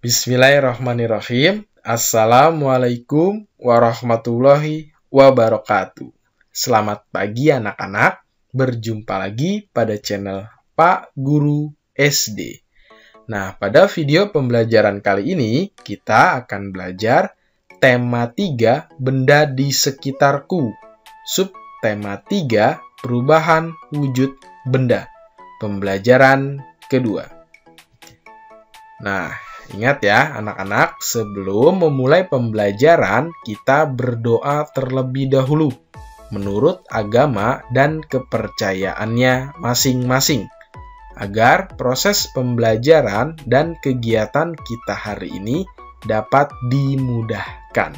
Bismillahirrahmanirrahim. Assalamualaikum warahmatullahi wabarakatuh. Selamat pagi anak-anak. Berjumpa lagi pada channel Pak Guru SD. Nah, pada video pembelajaran kali ini kita akan belajar tema 3 benda di sekitarku. Subtema 3 perubahan wujud benda. Pembelajaran kedua. Nah, ingat ya anak-anak, sebelum memulai pembelajaran kita berdoa terlebih dahulu menurut agama dan kepercayaannya masing-masing agar proses pembelajaran dan kegiatan kita hari ini dapat dimudahkan.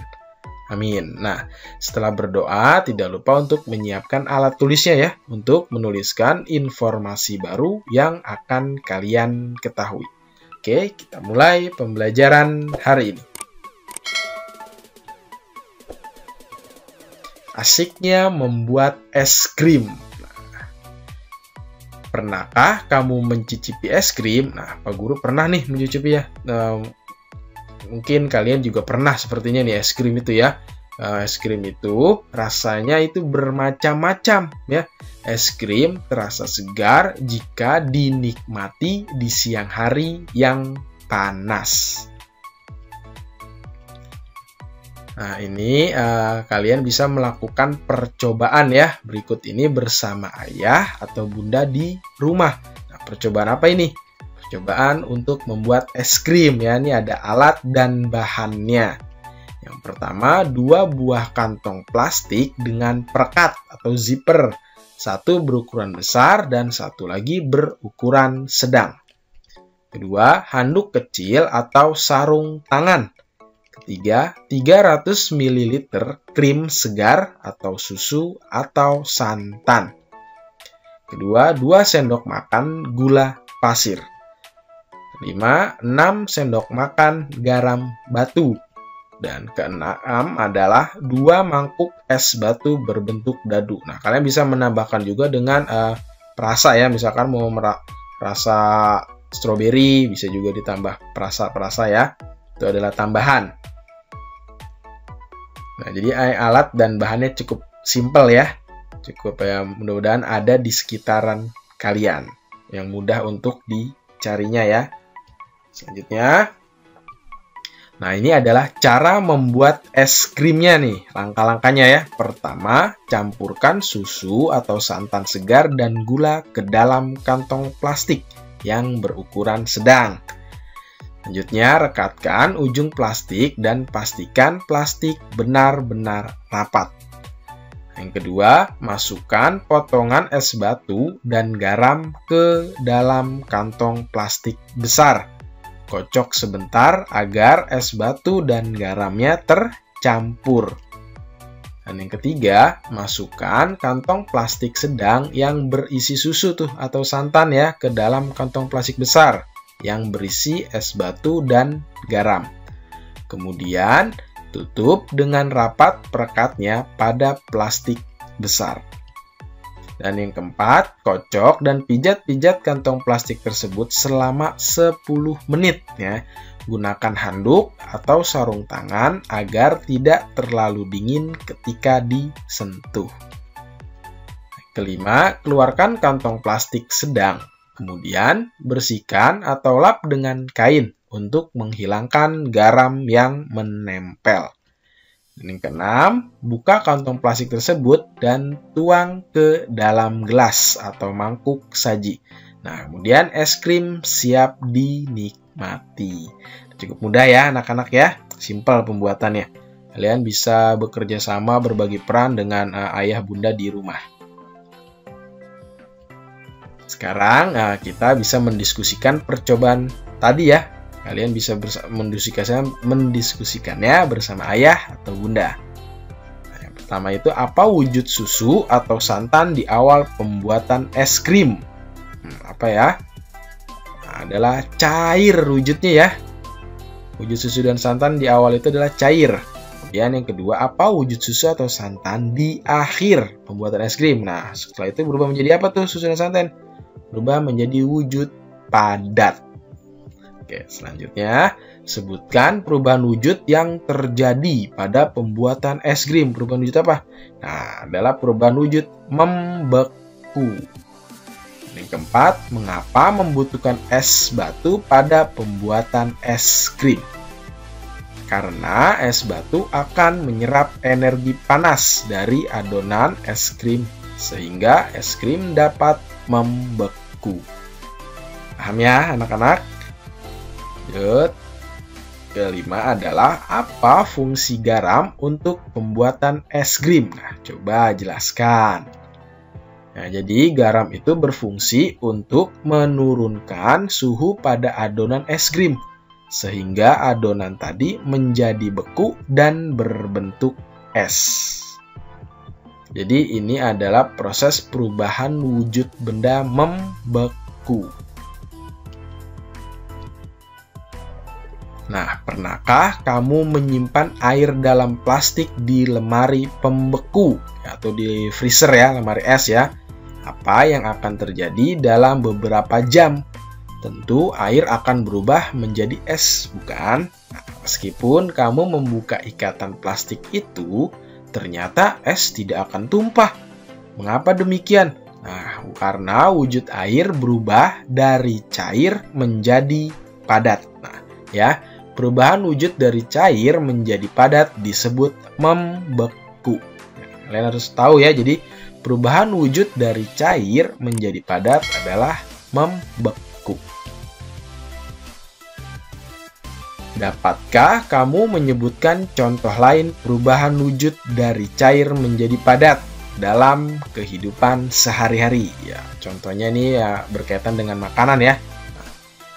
Amin. Nah, setelah berdoa tidak lupa untuk menyiapkan alat tulisnya ya untuk menuliskan informasi baru yang akan kalian ketahui. Oke, kita mulai pembelajaran hari ini. Asiknya membuat es krim. Nah, pernahkah kamu mencicipi es krim? Nah, Pak Guru pernah nih mencicipi ya. Mungkin kalian juga pernah sepertinya nih es krim itu ya. Es krim itu rasanya itu bermacam-macam ya. Es krim terasa segar jika dinikmati di siang hari yang panas. Nah, ini kalian bisa melakukan percobaan ya. Berikut ini bersama ayah atau bunda di rumah. Nah, percobaan apa ini? Percobaan untuk membuat es krim ya. Ini ada alat dan bahannya. Yang pertama, 2 buah kantong plastik dengan perekat atau zipper. Satu berukuran besar dan satu lagi berukuran sedang. Kedua, handuk kecil atau sarung tangan. Ketiga, 300 ml krim segar atau susu atau santan. Kedua, 2 sendok makan gula pasir. Kelima, 6 sendok makan garam batu. Dan keenam adalah 2 mangkuk es batu berbentuk dadu. Nah, kalian bisa menambahkan juga dengan perasa ya. Misalkan mau rasa stroberi, bisa juga ditambah perasa-perasa ya. Itu adalah tambahan. Nah, jadi alat dan bahannya cukup simpel ya. Cukup ya, mudah-mudahan ada di sekitaran kalian. Yang mudah untuk dicarinya ya. Selanjutnya, nah, ini adalah cara membuat es krimnya nih. Langkah-langkahnya ya. Pertama, campurkan susu atau santan segar dan gula ke dalam kantong plastik yang berukuran sedang. Selanjutnya, rekatkan ujung plastik dan pastikan plastik benar-benar rapat. Yang kedua, masukkan potongan es batu dan garam ke dalam kantong plastik besar. Kocok sebentar agar es batu dan garamnya tercampur. Dan yang ketiga, masukkan kantong plastik sedang yang berisi susu atau santan ya ke dalam kantong plastik besar yang berisi es batu dan garam. Kemudian, tutup dengan rapat perekatnya pada plastik besar. Dan yang keempat, kocok dan pijat-pijat kantong plastik tersebut selama 10 menit ya. Gunakan handuk atau sarung tangan agar tidak terlalu dingin ketika disentuh. Kelima, keluarkan kantong plastik sedang. Kemudian, bersihkan atau lap dengan kain untuk menghilangkan garam yang menempel. Dan yang keenam, buka kantong plastik tersebut dan tuang ke dalam gelas atau mangkuk saji. Nah, kemudian es krim siap dinikmati. Cukup mudah ya anak-anak ya, simpel pembuatannya. Kalian bisa bekerja sama berbagi peran dengan ayah bunda di rumah. Sekarang kita bisa mendiskusikan percobaan tadi ya. Kalian bisa mendiskusikannya bersama ayah atau bunda. Nah, yang pertama itu, apa wujud susu atau santan di awal pembuatan es krim? Apa ya? Nah, adalah cair wujudnya ya. Wujud susu dan santan di awal itu adalah cair. Kemudian yang kedua, apa wujud susu atau santan di akhir pembuatan es krim? Nah, setelah itu berubah menjadi apa tuh susu dan santan? Berubah menjadi wujud padat. Oke, selanjutnya sebutkan perubahan wujud yang terjadi pada pembuatan es krim. Perubahan wujud apa? Nah, adalah perubahan wujud membeku. Yang keempat, mengapa membutuhkan es batu pada pembuatan es krim? Karena es batu akan menyerap energi panas dari adonan es krim, sehingga es krim dapat membeku. Paham ya, anak-anak? Lanjut. Kelima adalah apa fungsi garam untuk pembuatan es krim? Nah, coba jelaskan. Nah, jadi garam itu berfungsi untuk menurunkan suhu pada adonan es krim, sehingga adonan tadi menjadi beku dan berbentuk es. Jadi ini adalah proses perubahan wujud benda membeku. Nah, pernahkah kamu menyimpan air dalam plastik di lemari pembeku atau di freezer ya, lemari es ya? Apa yang akan terjadi dalam beberapa jam? Tentu air akan berubah menjadi es, bukan? Nah, meskipun kamu membuka ikatan plastik itu, ternyata es tidak akan tumpah. Mengapa demikian? Nah, karena wujud air berubah dari cair menjadi padat. Nah, ya. Perubahan wujud dari cair menjadi padat disebut membeku. Kalian harus tahu ya, jadi perubahan wujud dari cair menjadi padat adalah membeku. Dapatkah kamu menyebutkan contoh lain perubahan wujud dari cair menjadi padat dalam kehidupan sehari-hari? Ya, contohnya nih ya berkaitan dengan makanan ya.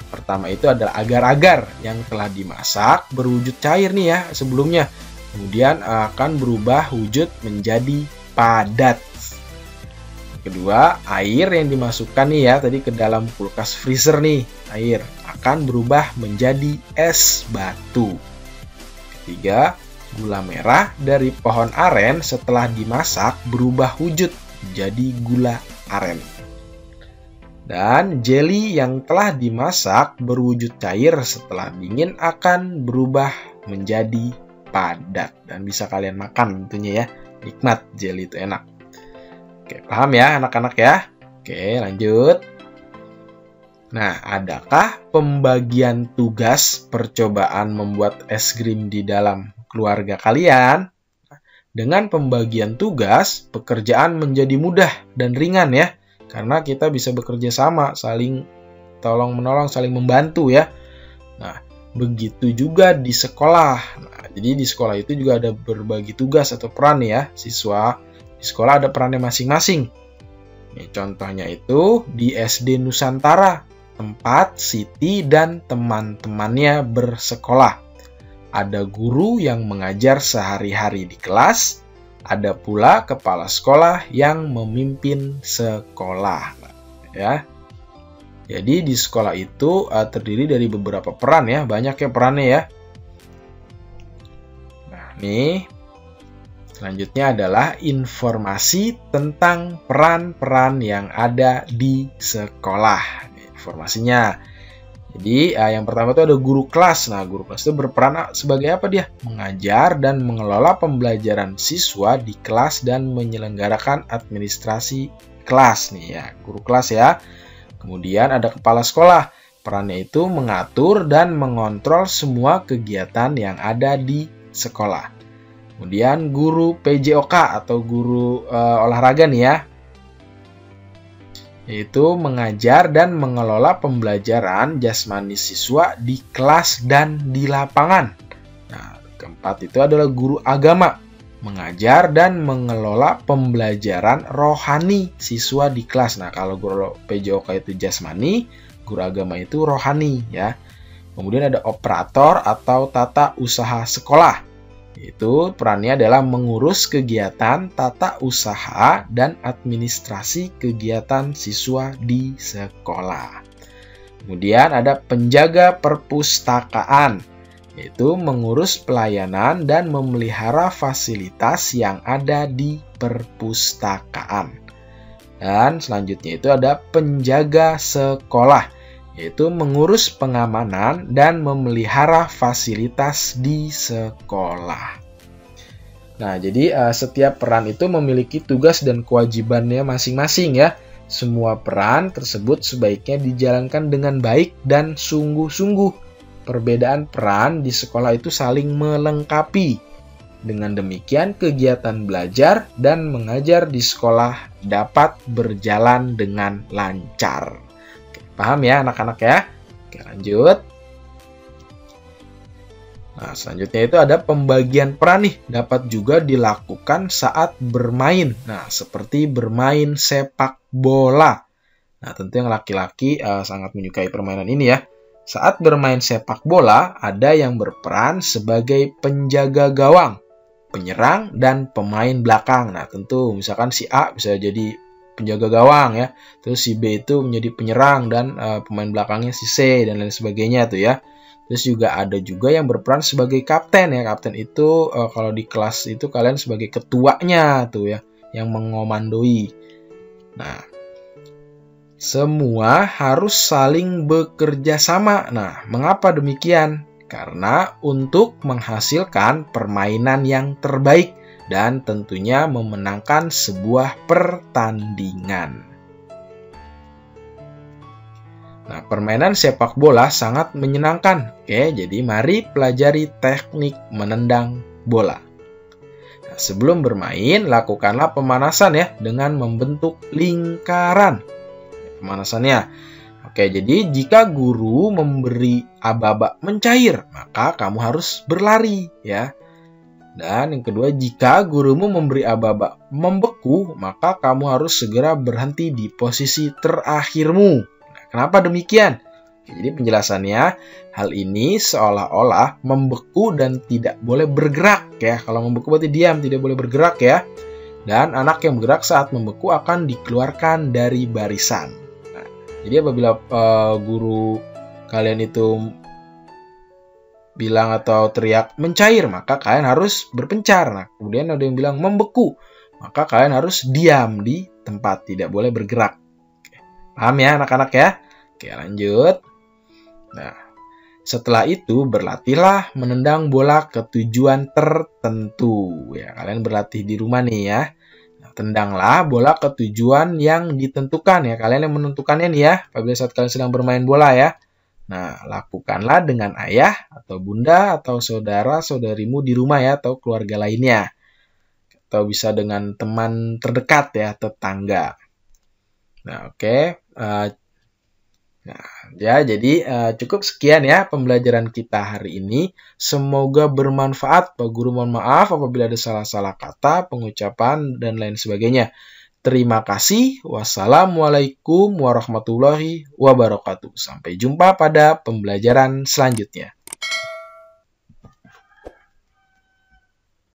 Pertama itu adalah agar-agar yang telah dimasak berwujud cair nih ya sebelumnya. Kemudian akan berubah wujud menjadi padat. Kedua, air yang dimasukkan nih ya tadi ke dalam kulkas freezer nih, air akan berubah menjadi es batu. Ketiga, gula merah dari pohon aren setelah dimasak berubah wujud menjadi gula aren. Dan jelly yang telah dimasak berwujud cair setelah dingin akan berubah menjadi padat. Dan bisa kalian makan tentunya ya. Nikmat, jelly itu enak. Oke, paham ya anak-anak ya? Oke, lanjut. Nah, adakah pembagian tugas percobaan membuat es krim di dalam keluarga kalian? Dengan pembagian tugas, pekerjaan menjadi mudah dan ringan ya. Karena kita bisa bekerja sama, saling tolong-menolong, saling membantu ya. Nah, begitu juga di sekolah. Nah, jadi di sekolah itu juga ada berbagi tugas atau peran ya. Siswa di sekolah ada perannya masing-masing. Nih, contohnya itu di SD Nusantara, tempat Siti dan teman-temannya bersekolah. Ada guru yang mengajar sehari-hari di kelas. Ada pula kepala sekolah yang memimpin sekolah, ya. Jadi di sekolah itu terdiri dari beberapa peran ya, banyak ya perannya ya. Nah, nih selanjutnya adalah informasi tentang peran-peran yang ada di sekolah. Informasinya. Jadi yang pertama itu ada guru kelas. Nah, guru kelas itu berperan sebagai apa dia? Mengajar dan mengelola pembelajaran siswa di kelas dan menyelenggarakan administrasi kelas nih ya, guru kelas ya. Kemudian ada kepala sekolah. Perannya itu mengatur dan mengontrol semua kegiatan yang ada di sekolah. Kemudian guru PJOK atau guru olahraga nih ya. Yaitu mengajar dan mengelola pembelajaran jasmani siswa di kelas dan di lapangan. Nah, keempat itu adalah guru agama, mengajar dan mengelola pembelajaran rohani siswa di kelas. Nah, kalau guru PJOK itu jasmani, guru agama itu rohani ya. Kemudian ada operator atau tata usaha sekolah. Itu perannya adalah mengurus kegiatan tata usaha dan administrasi kegiatan siswa di sekolah. Kemudian ada penjaga perpustakaan, yaitu mengurus pelayanan dan memelihara fasilitas yang ada di perpustakaan. Dan selanjutnya itu ada penjaga sekolah, yaitu mengurus pengamanan dan memelihara fasilitas di sekolah. Nah, jadi setiap peran itu memiliki tugas dan kewajibannya masing-masing ya. Semua peran tersebut sebaiknya dijalankan dengan baik dan sungguh-sungguh. Perbedaan peran di sekolah itu saling melengkapi. Dengan demikian, kegiatan belajar dan mengajar di sekolah dapat berjalan dengan lancar. Oke, paham ya anak-anak ya? Oke, lanjut. Nah, selanjutnya itu ada pembagian peran nih, dapat juga dilakukan saat bermain. Nah, seperti bermain sepak bola. Nah, tentu yang laki-laki sangat menyukai permainan ini ya. Saat bermain sepak bola, ada yang berperan sebagai penjaga gawang, penyerang, dan pemain belakang. Nah, tentu misalkan si A bisa jadi penjaga gawang ya. Terus si B itu menjadi penyerang dan pemain belakangnya si C dan lain sebagainya tuh ya. Terus juga ada juga yang berperan sebagai kapten ya. Kapten itu kalau di kelas itu kalian sebagai ketuanya tuh ya, yang mengomandoi. Nah, semua harus saling bekerja sama. Nah, mengapa demikian? Karena untuk menghasilkan permainan yang terbaik dan tentunya memenangkan sebuah pertandingan. Nah, permainan sepak bola sangat menyenangkan. Oke, jadi mari pelajari teknik menendang bola. Nah, sebelum bermain, lakukanlah pemanasan ya dengan membentuk lingkaran. Pemanasannya. Oke, jadi jika guru memberi aba-aba mencair, maka kamu harus berlari ya. Dan yang kedua, jika gurumu memberi aba-aba membeku, maka kamu harus segera berhenti di posisi terakhirmu. Kenapa demikian? Jadi penjelasannya, hal ini seolah-olah membeku dan tidak boleh bergerak ya. Kalau membeku berarti diam, tidak boleh bergerak ya. Dan anak yang bergerak saat membeku akan dikeluarkan dari barisan. Nah, jadi apabila guru kalian itu bilang atau teriak mencair, maka kalian harus berpencar. Nah, kemudian ada yang bilang membeku, maka kalian harus diam di tempat, tidak boleh bergerak. Paham ya anak-anak ya? Oke, lanjut. Nah, setelah itu berlatihlah menendang bola ke tujuan tertentu. Ya, kalian berlatih di rumah nih ya. Nah, tendanglah bola ke tujuan yang ditentukan ya. Kalian yang menentukannya nih ya, apabila saat kalian sedang bermain bola ya. Nah, lakukanlah dengan ayah atau bunda atau saudara-saudarimu di rumah ya, atau keluarga lainnya. Atau bisa dengan teman terdekat ya, tetangga. Nah, oke. Nah, ya, jadi cukup sekian ya pembelajaran kita hari ini. Semoga bermanfaat. Pak Guru mohon maaf apabila ada salah-salah kata, pengucapan, dan lain sebagainya. Terima kasih. Wassalamualaikum warahmatullahi wabarakatuh. Sampai jumpa pada pembelajaran selanjutnya.